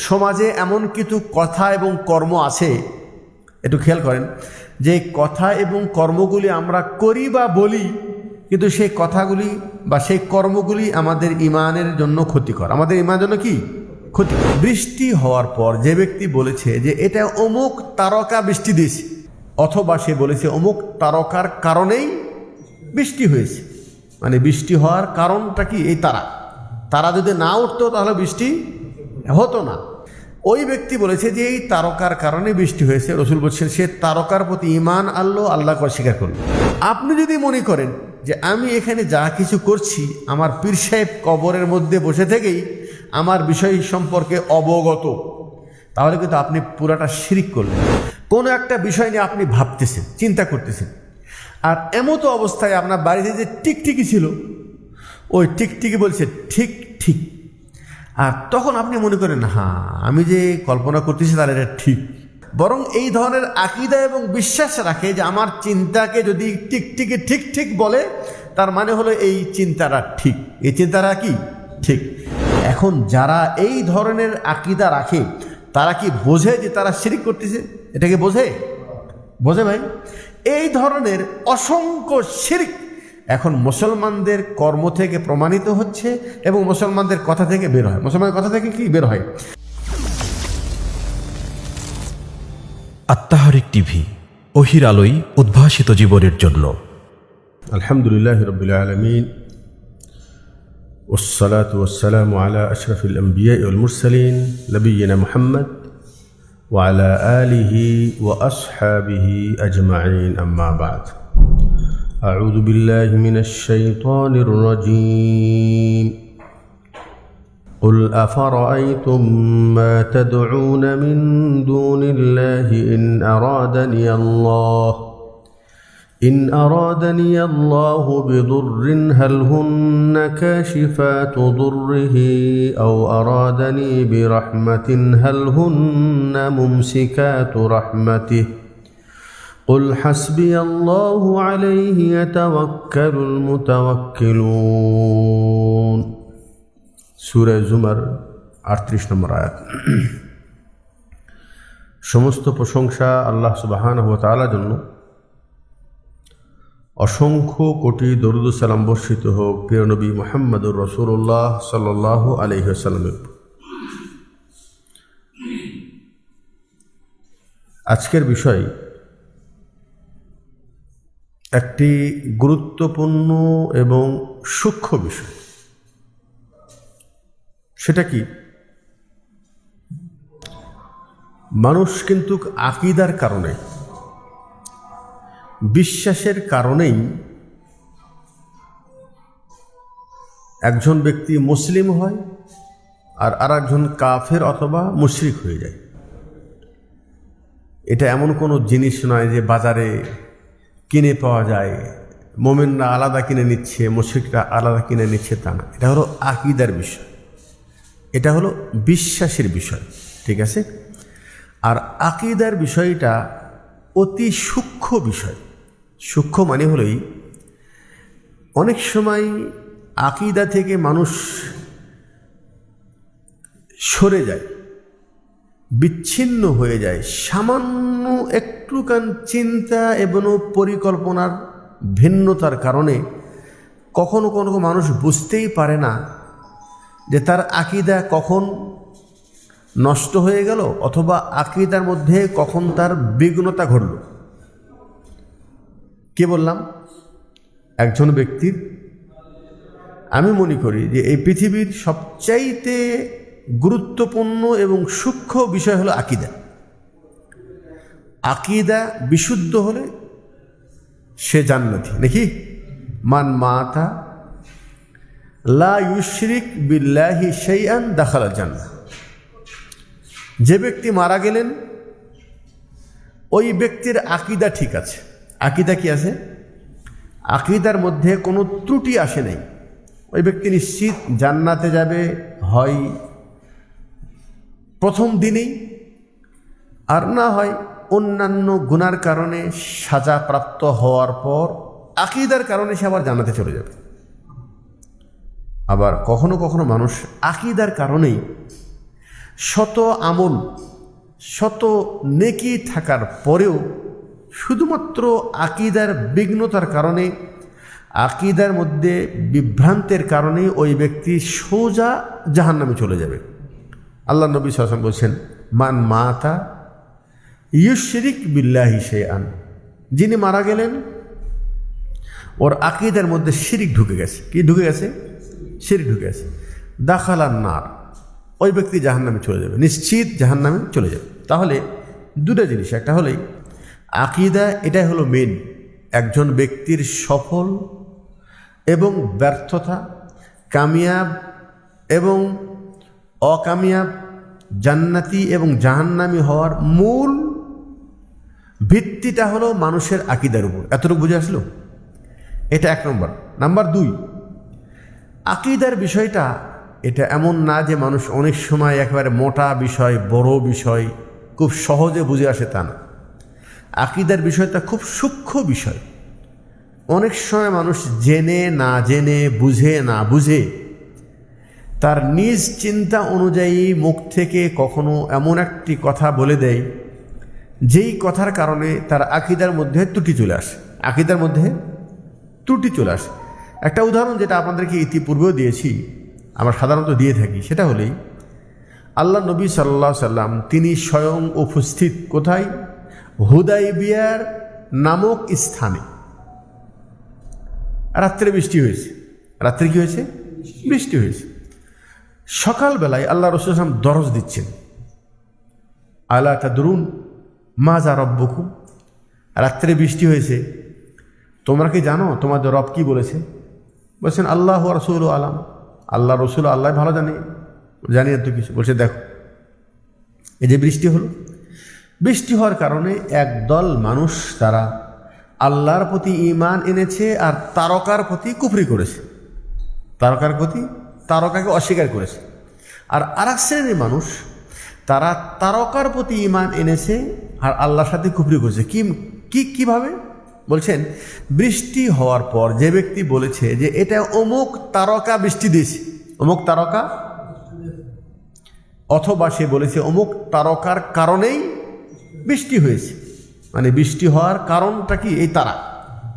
সমাজে এমন কিছু কথা এবং কর্ম আছে, একটু খেয়াল করেন, যে কথা এবং কর্মগুলি আমরা করি বা বলি, কিন্তু সেই কথাগুলি বা সেই কর্মগুলি আমাদের ইমানের জন্য ক্ষতিকর, আমাদের ইমানের জন্য কি ক্ষতি। বৃষ্টি হওয়ার পর যে ব্যক্তি বলেছে যে এটা অমুক তারকা বৃষ্টি দিয়েছে, অথবা সে বলেছে অমুক তারকার কারণেই বৃষ্টি হয়েছে, মানে বৃষ্টি হওয়ার কারণটা কি এই তারা যদি না উঠতো তাহলে বৃষ্টি হতো না। ওই ব্যক্তি বলেছে যে এই তারকার কারণে বৃষ্টি হয়েছে, রসুল বলছেন সে তারকার প্রতি ঈমান আনলো, আল্লাহকে অস্বীকার করল। আপনি যদি মনে করেন যে আমি এখানে যা কিছু করছি আমার পীর সাহেব কবরের মধ্যে বসে থেকেই আমার বিষয় সম্পর্কে অবগত, তাহলে কিন্তু আপনি পুরাটা শিরিক করলেন। কোনো একটা বিষয় নিয়ে আপনি ভাবতেছেন, চিন্তা করতেছেন, আর এমতো অবস্থায় আপনার বাড়িতে যে টিকটিকি ছিল ওই টিকটিকি বলছে ঠিক ঠিক, আর তখন আপনি মনে করেন হ্যাঁ আমি যে কল্পনা করতেছি তাহলে এটা ঠিক। বরং এই ধরনের আকীদা এবং বিশ্বাস রাখে যে আমার চিন্তাকে যদি টিকটিকি ঠিক ঠিক বলে তার মানে হলো এই চিন্তাটা ঠিক, এই চিন্তাটা কি ঠিক। এখন যারা এই ধরনের আকীদা রাখে তারা কি বোঝে যে তারা শিরক করতেছে? এটাকে বোঝে ভাই? এই ধরনের অসংখ্য শিরক এখন মুসলমানদের কর্ম থেকে প্রমাণিত হচ্ছে এবং মুসলমানদের কথা থেকে বের হয়। মুসলমানের কথা থেকে কি বের হয়? আত্মাহারিক টিভি, ওহির আলোয় উদ্ভাসিত জীবনের জন্য। আলহামদুলিল্লাহি রাব্বিল আলামিন, ওয়াসসালাতু ওয়াসসালামু আলা আশরাফিল আমবিয়া'i ওয়াল মুরসালিন নবিয়িনা মুহাম্মদ ওয়া আলা আলিহি ওয়া আসহাবিহি আজমাইন, আম্মা বা'দ। আউযু বিল্লাহি মিনাশ শাইতানির রাজীম। قل أفرأيتم ما تدعون من دون الله إن أرادني الله بضر هل هن كاشفات ضره أو أرادني برحمة هل هن ممسكات رحمته قل حسبي الله عليه يتوكل المتوكلون। সূরা জুমার 38 নম্বর আয়াত। সমস্ত প্রশংসা আল্লাহ সুবহানাহু ওয়া তাআলার জন্য, অসংখ্য কোটি দরুদ ও সালাম বর্ষিত হোক প্রিয় নবী মুহাম্মদুর রাসূলুল্লাহ সাল্লাল্লাহু আলাইহি ওয়াসাল্লামের। আজকের বিষয় একটি গুরুত্বপূর্ণ এবং সূক্ষ্ম বিষয়। সেটা কি? মানুষ কিন্তু আকীদার কারণে, বিশ্বাসের কারণেই একজন ব্যক্তি মুসলিম হয় আর আরেকজন কাফের অথবা মুশরিক হয়ে যায়। এটা এমন কোনো জিনিস নয় যে বাজারে কিনে পাওয়া যায়, মুমিনরা আলাদা কিনে নিচ্ছে মুশরিকরা আলাদা কিনে নিচ্ছে, তা না। এটা হলো আকীদার বিষয়, এটা হলো বিশ্বাসের বিষয়, ঠিক আছে? আর আকীদার বিষয়টা অতি সূক্ষ্ম বিষয়। সূক্ষ্ম মানে হলোই অনেক সময় আকীদা থেকে মানুষ সরে যায়, বিচ্ছিন্ন হয়ে যায়, সামান্য একটুখান চিন্তা এবং পরিকল্পনার ভিন্নতার কারণে কখনো কোনো মানুষ বুঝতেই পারে না যে তার আকীদা কখন নষ্ট হয়ে গেল অথবা আকীদার মধ্যে কখন তার বিঘ্নতা ঘটল। কে বললাম? একজন ব্যক্তির, আমি মনে করি যে এই পৃথিবীর সবচাইতে গুরুত্বপূর্ণ এবং সূক্ষ্ম বিষয় হলো আকীদা। আকীদা বিশুদ্ধ হলে সে জান্নাতি, নাকি? মান মাতা লা ইউশরিক বিল্লাহি শাইআন দাখালাল জান্নাহ। যে ব্যক্তি মারা গেলেন ওই ব্যক্তির আকীদা ঠিক আছে। আকীদা কি আছে? আকীদার মধ্যে কোনো ত্রুটি আসে নাই, ওই ব্যক্তি নিশ্চিত জান্নাতে যাবে, হয় প্রথম দিনেই, আর না হয় অন্যান্য গুনার কারণে সাজা প্রাপ্ত হওয়ার পর আকীদার কারণে সে আবার জান্নাতে চলে যাবে। আবার কখনো কখনো মানুষ আকীদার কারণেই শত আমল, শত নেকি থাকার পরেও শুধুমাত্র আকীদার বিঘ্নতার কারণে, আকীদার মধ্যে বিভ্রান্তের কারণে ওই ব্যক্তি সোজা জাহান্নামে চলে যাবে। আল্লাহ নবী সাল্লাল্লাহু আলাইহি ওয়াসাল্লাম বলছেন, মান মাতা ইউশরিক বিল্লাহি শাইআন, যিনি মারা গেলেন ওর আকীদার মধ্যে শিরিক ঢুকে গেছে। কি ঢুকে গেছে? শিরিক ঢুকে গেছে। দাখালান নার, ওই ব্যক্তি জাহান্নামে চলে যাবে, নিশ্চিত জাহান্নামে চলে যাবে। তাহলে দুটো জিনিস, একটা হলেই আকীদা, এটাই হলো মেন একজন ব্যক্তির সফল এবং ব্যর্থতা, কামিয়াব এবং অকামিয়াব, জান্নাতি এবং জাহান্নামী হওয়ার মূল ভিত্তিটা হলো মানুষের আকীদার উপর। এতটুকু বুঝে আসলো? এটা এক নম্বর। নাম্বার দুই, আকীদার বিষয়টা এটা এমন না যে মানুষ অনেক সময় একেবারে মোটা বিষয়, বড় বিষয় খুব সহজে বুঝে আসে, তা না। আকীদার বিষয়টা খুব সূক্ষ্ম বিষয়। অনেক সময় মানুষ জেনে না জেনে, বুঝে না বুঝে তার নিজ চিন্তা অনুযায়ী মুখ থেকে কখনো এমন একটি কথা বলে দেয় যেই কথার কারণে তার আকীদার মধ্যে ত্রুটি চলে আসে, আকীদার মধ্যে ত্রুটি চলে আসে। একটা উদাহরণ যেটা আপনাদেরকে ইতিপূর্বেও দিয়েছি, আমরা সাধারণত দিয়ে থাকি, সেটা হলেই আল্লাহ নবী সাল্লাল্লাহু আলাইহি সাল্লাম তিনি স্বয়ং উপস্থিত কোথায়? হুদাইবিয়ার নামক স্থানে। রাত্রে বৃষ্টি হয়েছে। রাত্রে কি হয়েছে? বৃষ্টি হয়েছে। সকালবেলায় আল্লাহ রাসূল সাল্লাল্লাহু আলাইহি ওয়াসাল্লাম দরজ দিচ্ছেন, আলা তাদরুন মাজা রব্বুকুম, রাত্রে বৃষ্টি হয়েছে, তোমরা কি জানো তোমাদের রব কি বলেছে? বলছেন আল্লাহু ওয়া রাসূলুহু আলাম, আল্লাহ রসুল আল্লাহ ভালো জানি না তো কিছু। বলছে দেখো, এই যে বৃষ্টি হলো, বৃষ্টি হওয়ার কারণে একদল মানুষ তারা আল্লাহর প্রতি ঈমান এনেছে আর তারকার প্রতি কুফরি করেছে, তারকার প্রতি, তারকাকে অস্বীকার করেছে। আর আরেক শ্রেণীর মানুষ তারা তারকার প্রতি ঈমান এনেছে আর আল্লাহর সাথে কুফরি করেছে। কিভাবে? বলছেন বৃষ্টি হওয়ার পর যে ব্যক্তি বলেছে যে এটা অমুক তারকা বৃষ্টি দিয়েছে, অমুক তারকা, অথবা সে বলেছে অমুক তারকার কারণেই বৃষ্টি হয়েছে, মানে বৃষ্টি হওয়ার কারণটা কি? এই তারা,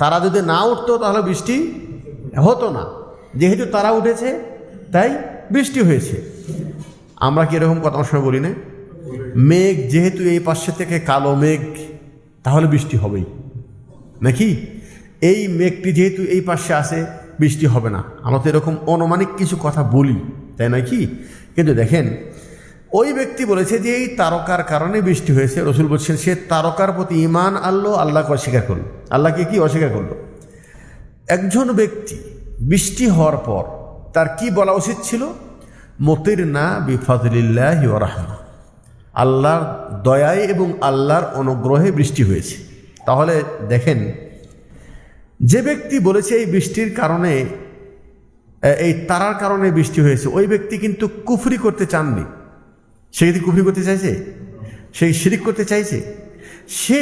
তারা যদি না উঠতো তাহলে বৃষ্টি হতো না, যেহেতু তারা উঠেছে তাই বৃষ্টি হয়েছে। আমরা কি এরকম কথা সময় বলি না? মেঘ যেহেতু এই পাশে থেকে কালো মেঘ, তাহলে বৃষ্টি হবেই, নাকি? এই মেঘটি যেহেতু এই পাশে আসে, বৃষ্টি হবে না। আমরা তো এরকম অনুমানিক কিছু কথা বলি, তাই নয় কি? কিন্তু দেখেন, ওই ব্যক্তি বলেছে যে এই তারকার কারণে বৃষ্টি হয়েছে। রসুল বলছেন সে তারকার প্রতি ঈমান আনলো, আল্লাহকে অস্বীকার করলো। আল্লাহকে কি অস্বীকার করলো? একজন ব্যক্তি বৃষ্টি হওয়ার পর তার কি বলা উচিত ছিল? মুতিরনা বিফাযলিল্লাহি ওয়া রাহমাহ, আল্লাহর দয়ায় এবং আল্লাহর অনুগ্রহে বৃষ্টি হয়েছে। তাহলে দেখেন, যে ব্যক্তি বলেছে এই বৃষ্টির কারণে, এই তারার কারণে বৃষ্টি হয়েছে, ওই ব্যক্তি কিন্তু কুফরি করতে চাননি। সে যদি কুফরি করতে চাইছে, সেই শিরিক করতে চাইছে, সে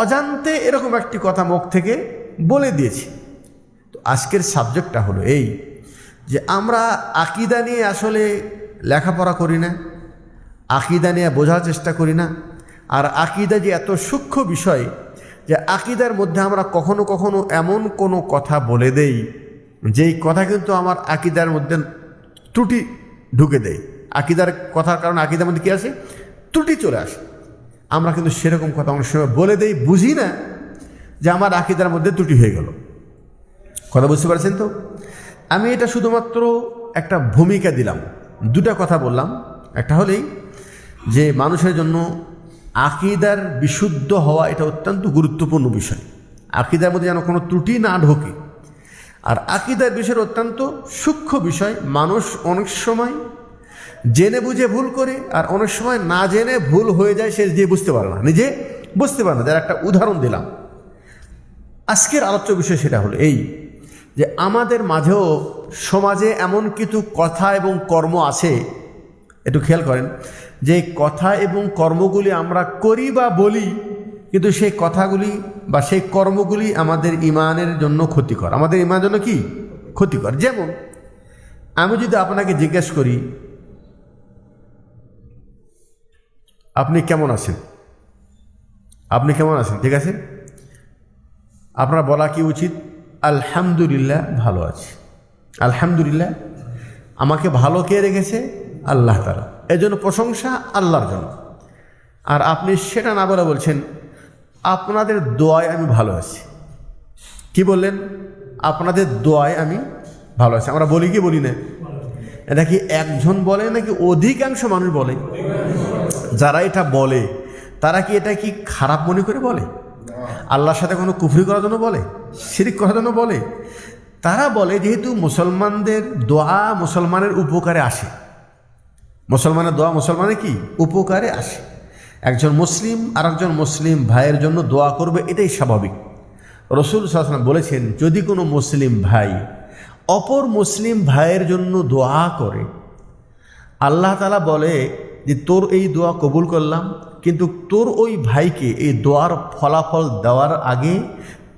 অজান্তে এরকম একটি কথা মুখ থেকে বলে দিয়েছে। তো আজকের সাবজেক্টটা হলো এই যে আমরা আকীদা নিয়ে আসলে লেখাপড়া করি না, আকীদা নিয়ে বোঝার চেষ্টা করি না। আর আকীদা যে এত সূক্ষ্ম বিষয় যে আকীদার মধ্যে আমরা কখনো কখনো এমন কোনো কথা বলে দেই যেই কথা কিন্তু আমার আকীদার মধ্যে ত্রুটি ঢুকে দেয়। আকীদার কথার কারণে আকীদার মধ্যে কী আসে? ত্রুটি চলে আসে। আমরা কিন্তু সেরকম কথা অনেক সময় বলে দেই, বুঝি না যে আমার আকীদার মধ্যে ত্রুটি হয়ে গেল। কথা বুঝতে পারছেন তো? আমি এটা শুধুমাত্র একটা ভূমিকা দিলাম, দুটা কথা বললাম। একটা হলেই যে মানুষের জন্য আকীদার বিশুদ্ধ হওয়া এটা অত্যন্ত গুরুত্বপূর্ণ বিষয়। আকীদার মধ্যে যেন কোনো ত্রুটি না ঢোকে। আর আকীদার বিষয়ের অত্যন্ত সূক্ষ্ম বিষয়। মানুষ অনেক সময় জেনে বুঝে ভুল করে, আর অনেক সময় না জেনে ভুল হয়ে যায়, সে যে বুঝতে পারে না, নিজে বুঝতে পারে না। যার একটা উদাহরণ দিলাম। আজকের আলোচ্য বিষয় সেটা হলো এই যে আমাদের মাঝেও সমাজে এমন কিছু কথা এবং কর্ম আছে, একটু খেয়াল করেন, যে কথা এবং কর্মগুলি আমরা করি বা বলি, কিন্তু সেই কথাগুলি বা সেই কর্মগুলি আমাদের ঈমানের জন্য ক্ষতিকর, আমাদের ঈমানের জন্য কি ক্ষতিকর। যেমন আমি যদি আপনাকে জিজ্ঞেস করি আপনি কেমন আছেন, আপনি কেমন আছেন, ঠিক আছে? আপনার বলা কি উচিত? আলহামদুলিল্লাহ, ভালো আছি। আলহামদুলিল্লাহ, আমাকে ভালো কে রেখেছে? আল্লাহ তাআলা। এজন্য প্রশংসা আল্লাহর জন্য। আর আপনি সেটা না বলে বলছেন আপনাদের দোয়ায় আমি ভালো আছি। কি বললেন? আপনাদের দোয়ায় আমি ভালো আছি। আমরা বলি কি বলি না? এটা কি একজন বলে নাকি অধিকাংশ মানুষ বলে? যারা এটা বলে তারা কি এটা কি খারাপ মনে করে বলে? আল্লাহর সাথে কোনো কুফরি করার জন্য বলে? শিরক করার জন্য বলে? তারা বলে যেহেতু মুসলমানদের দোয়া মুসলমানের উপকারে আসে, মুসলমানের দোয়া মুসলমানের কি উপকারে আসে। একজন মুসলিম আর একজন মুসলিম ভাইয়ের জন্য দোয়া করবে, এটাই স্বাভাবিক। রাসূল সাল্লাল্লাহু আলাইহি ওয়াসাল্লাম বলেছেন, যদি কোনো মুসলিম ভাই অপর মুসলিম ভাইয়ের জন্য দোয়া করে, আল্লাহ তাআলা বলে যে তোর এই দোয়া কবুল করলাম, কিন্তু তোর ওই ভাইকে এই দোয়ার ফলাফল দেওয়ার আগে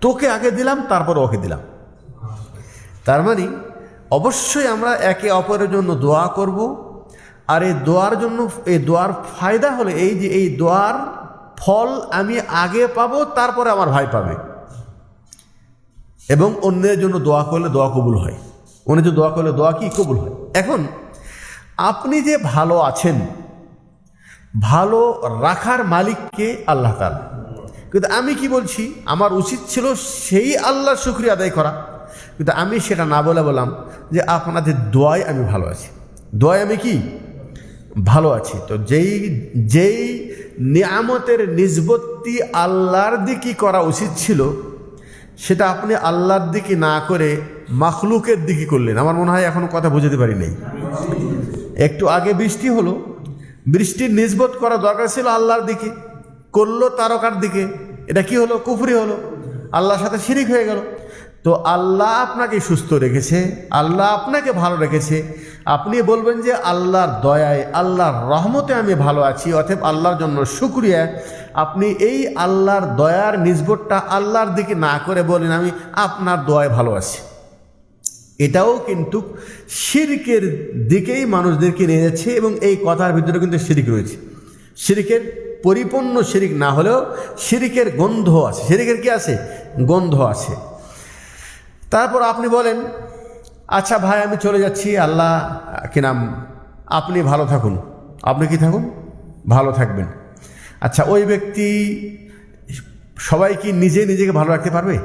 তোকে আগে দিলাম, তারপর ওকে দিলাম। তার মানে অবশ্যই আমরা একে অপরের জন্য দোয়া করব। আর এই দোয়ার জন্য, এই দোয়ার ফায়দা হলে এই যে এই দোয়ার ফল আমি আগে পাবো, তারপরে আমার ভাই পাবে। এবং অন্যের জন্য দোয়া করলে দোয়া কবুল হয়, অন্যের জন্য দোয়া করলে দোয়া কি কবুল হয়। এখন আপনি যে ভালো আছেন, ভালো রাখার মালিককে আল্লাহ তাআলা। কিন্তু আমি কি বলছি, আমার উচিত ছিল সেই আল্লাহর শুকরিয়া আদায় করা, কিন্তু আমি সেটা না বলে বললাম যে আপনাদের দোয়ায় আমি ভালো আছি। দোয়ায় আমি কি ভালো আছি। তো যেই নিয়ামতের নিসবতি আল্লাহর দিকে করা উচিত ছিল, সেটা আপনি আল্লাহর দিকে না করে মাখলুকের দিকে করলেন। আমার মনে হয় এখনো কথা বুঝাতে পারি নাই। একটু আগে বৃষ্টি হলো, বৃষ্টির নিসবত করা দরকার ছিল আল্লাহর দিকে, করলো তারকার দিকে। এটা কি হলো? কুফরি হলো, আল্লাহর সাথে শিরিক হয়ে গেল। তো আল্লাহ আপনাকে সুস্থ রেখেছে, আল্লাহ আপনাকে ভালো রেখেছে, আপনি বলবেন যে আল্লাহর দয়ায়, আল্লাহর রহমতে আমি ভালো আছি, অতএব আল্লাহর জন্য শুকরিয়া। আপনি এই আল্লাহর দয়ার নিসবতটা আল্লাহর দিকে না করে বলেন আমি আপনার দয়ায় ভালো আছি। এটাও কিন্তু শিরকের দিকেই মানুষদেরকে নিয়ে যাচ্ছে, এবং এই কথার ভিতরে কিন্তু শিরিক রয়েছে। শিরিকের পরিপূর্ণ শিরিক না হলেও শিরিকের গন্ধ আছে। শিরিকের কি আছে? গন্ধ আছে। তারপর আপনি বলেন আচ্ছা ভাই আমি চলে যাচ্ছি, আল্লাহ কি নাম, আপনি ভালো থাকুন। আপনি কি থাকুন? ভালো থাকবেন। আচ্ছা, ওই ব্যক্তি সবাই কি নিজেকে ভালো রাখতে পারবে?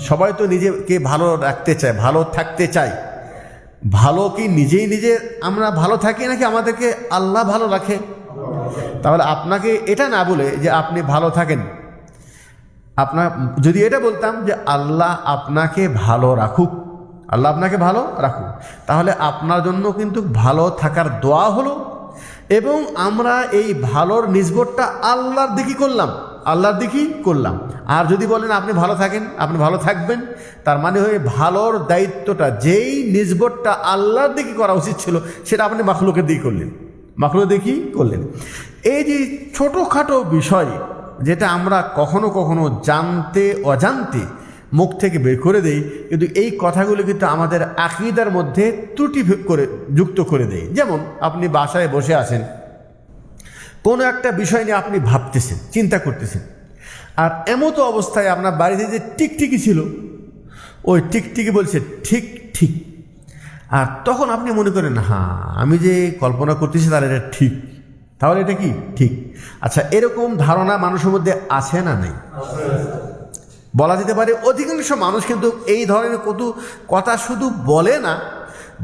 সবাই তো নিজেকে ভালো রাখতে চায়, ভালো থাকতে চায়। ভালো কি নিজে আমরা ভালো থাকি নাকি আমাদেরকে আল্লাহ ভালো রাখে? তাহলে আপনাকে এটা না বলে যে আপনি ভালো থাকেন, আপনার যদি এটা বলতাম যে আল্লাহ আপনাকে ভালো রাখুক, আল্লাহ আপনাকে ভালো রাখুক, তাহলে আপনার জন্য কিন্তু ভালো থাকার দোয়া হলো, এবং আমরা এই ভালোর নিসবতটা আল্লাহর দিকে করলাম, আল্লাহর দিকেই করলাম। আর যদি বলেন আপনি ভালো থাকেন, আপনি ভালো থাকবেন, তার মানে হয়ে ভালোর দায়িত্বটা, যেই নিসবতটা আল্লাহর দিকে করা উচিত ছিল, সেটা আপনি মাখলুকের দিকে করলেন, মাখলুকের দিকেই করলেন। এই যে ছোটোখাটো বিষয় যেটা আমরা কখনো কখনো জানতে অজান্তে মুখ থেকে বের করে দেই, কিন্তু এই কথাগুলো কিন্তু আমাদের আকীদার মধ্যে ত্রুটি করে যুক্ত করে দেয়। যেমন আপনি বাসায় বসে আছেন, কোনো একটা বিষয় নিয়ে আপনি ভাবতেছেন, চিন্তা করতেছেন, আর এমতো অবস্থায় আপনার বাড়িতে যে টিকটিকি ছিল, ওই টিকটিকি বলছে ঠিক ঠিক, আর তখন আপনি মনে করেন হ্যাঁ আমি যে কল্পনা করতেছি তার এটা ঠিক, তাহলে এটা কি ঠিক। আচ্ছা, এরকম ধারণা মানুষের মধ্যে আছে না নেই? বলা যেতে পারে অধিকাংশ মানুষ কিন্তু এই ধরনের কত কথা শুধু বলে না,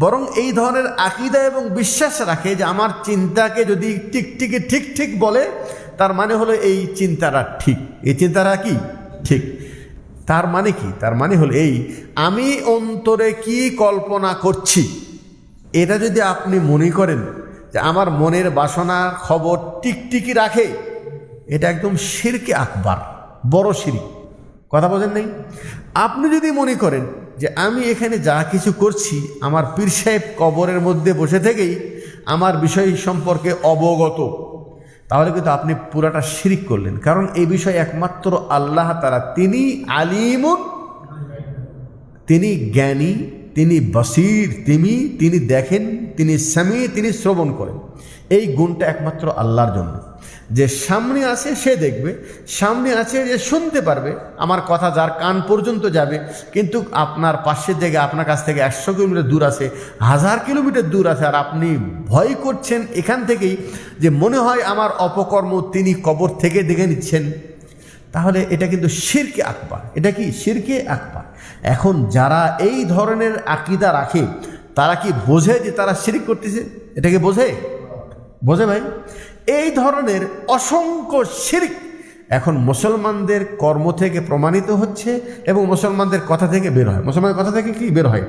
বরং এই ধরনের আকীদা এবং বিশ্বাস রাখে যে আমার চিন্তাকে যদি টিকটিকি ঠিক ঠিক বলে, তার মানে হলো এই চিন্তাটা ঠিক, এই চিন্তাটা কি ঠিক। তার মানে কি? তার মানে হলো এই, আমি অন্তরে কি কল্পনা করছি, এটা যদি আপনি মনে করেন যে আমার মনের বাসনার খবর টিকটিকি রাখে, এটা একদম শিরকে আকবার, বড় শিরক। কথা বোঝেন নাই? আপনি যদি মনে করেন যে আমি এখানে যা কিছু করছি আমার পীর সাহেব কবরের মধ্যে বসে থেকেই আমার বিষয় সম্পর্কে অবগত, তাহলে কিন্তু আপনি পুরাটা শিরক করলেন। কারণ এই বিষয় একমাত্র আল্লাহ তাআলা, তিনি আলিমুন, তিনি জ্ঞানী, তিনি বসির, তিনি দেখেন, তিনি সামি, তিনি শ্রবণ করেন। এই গুণটা একমাত্র আল্লাহর জন্য। যে সামনে আছে সে দেখবে, সামনে আছে যে শুনতে পারবে, আমার কথা যার কান পর্যন্ত যাবে, কিন্তু আপনার পাশের জায়গায় আপনার কাছ থেকে 100 কিলোমিটার দূর আছে, 1000 কিলোমিটার দূর আছে, আর আপনি ভয় করছেন এখান থেকেই যে মনে হয় আমার অপকর্ম তিনি কবর থেকে দেখে নিচ্ছেন, তাহলে এটা কিন্তু শিরকে আকবার। এটা কি শিরকে আকবার? এখন যারা এই ধরনের আকীদা রাখে তারা কি বোঝে যে তারা শিরক করতেছে? এটাকে বোঝে? বোঝে ভাই? এই ধরনের অসংখ্য শিরক এখন মুসলমানদের কর্ম থেকে প্রমাণিত হচ্ছে এবং মুসলমানদের কথা থেকে বের হয়। মুসলমানদের কথা থেকে কি বের হয়?